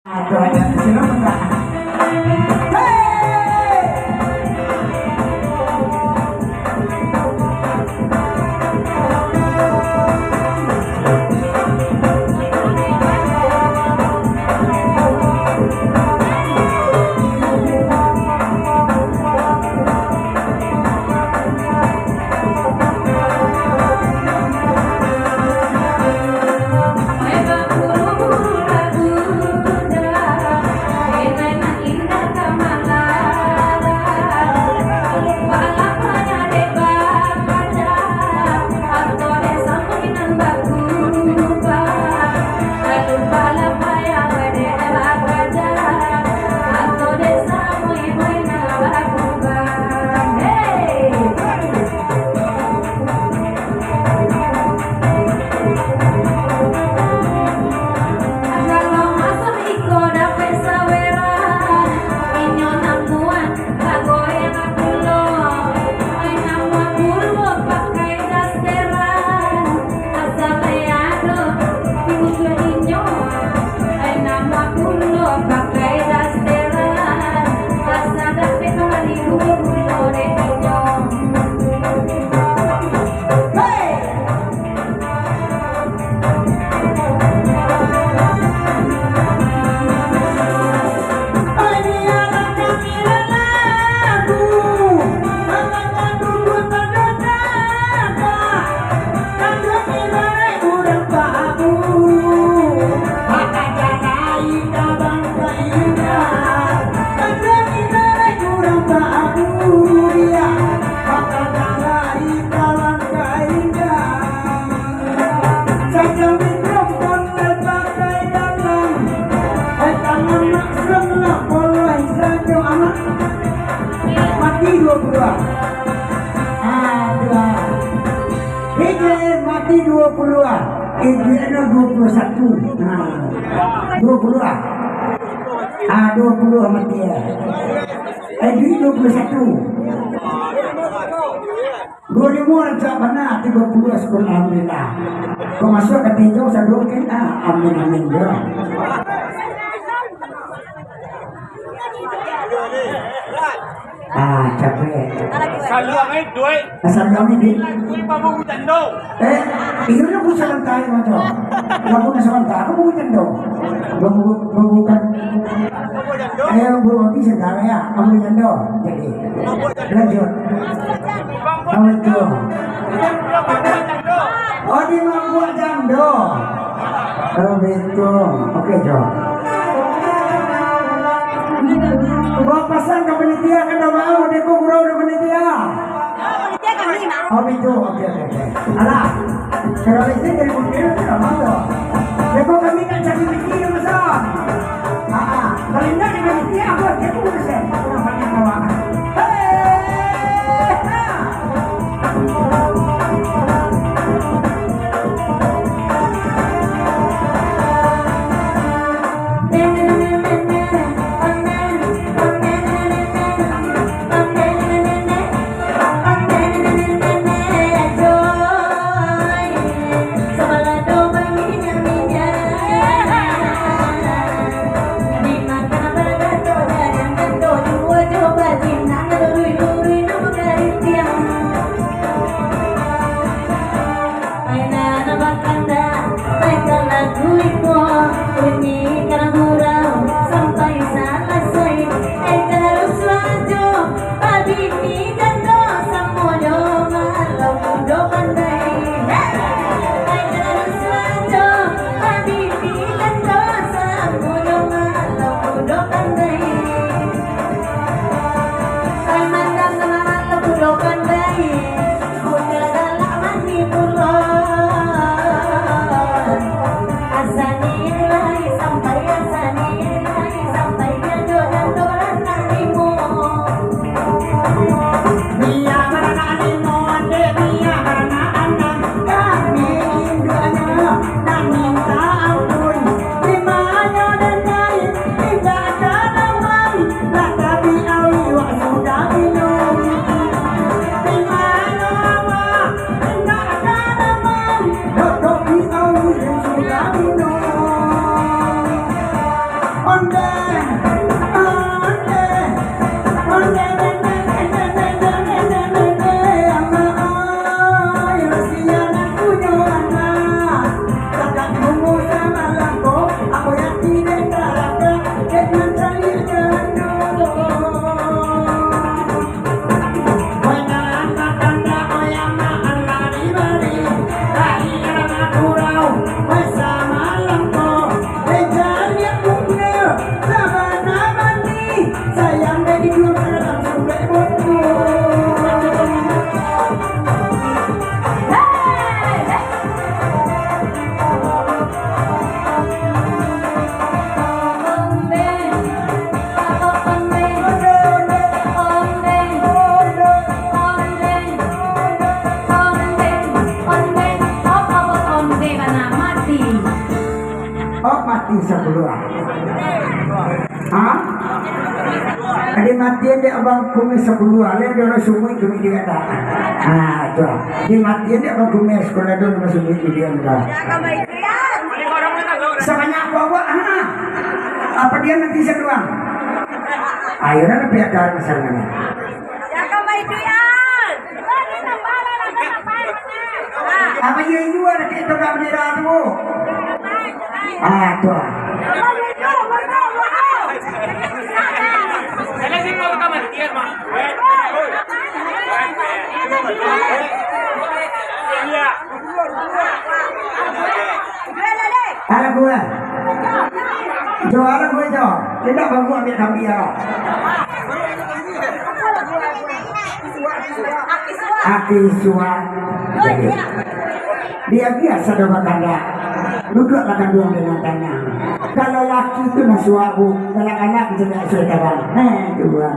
Doanya sila menang. Mati 22. Mati 20-an. Ibunya 21. Nah, 20-an. 20 mati ya. Ibu 21. 25 rancak mana 30 sekolah alhamdulillah. Kau masuk ke tinjau sadok kan? Amin amin doa. Capek. Saluangin duit. Saluangin di. Pabung tendo. Iyo na po sa tayo mo. Wala na sa kanta. Ako po tendo. Babukan. Ayaw buwan di sa kaya. Ako tendo. Jadi. Lanjut. Ako ito. Oh di mambuat tendo. Oh betul. Oke Jo. Bawa pasan ke penitia kan dah mau deko kurau dah penitia. Penitia kan lima. Oh itu, oke. Alah, kalau itu dari penitia tidak mau. Deko kami kan jadi penitia masa. Kalau tidak di penitia aku deko bisa. Kurang banyak kawan. Sayang dari dulu langsung lepotku. Oh mati sebelum. Hah? Ada matian dia abang kumis sebelum. Lain dia orang sumui kami dia kata. Ah tu. Dia matian dia abang kumis sekolah dia orang sumui dia kata. Sebanyak bawa. Apa dia nanti sedoang? Akhirnya pihak dari masalahnya. Apa yang itu ada kita tak berdiri tu? Ah tu. Alam gue, jualan gue jo, tidak bagus ambil kami ya. Aki suan, dia biasa dengan tanda, duduk makan doang dengan tanya. Kalau laki itu nasuaku, kalau anak itu nak saudara, dua.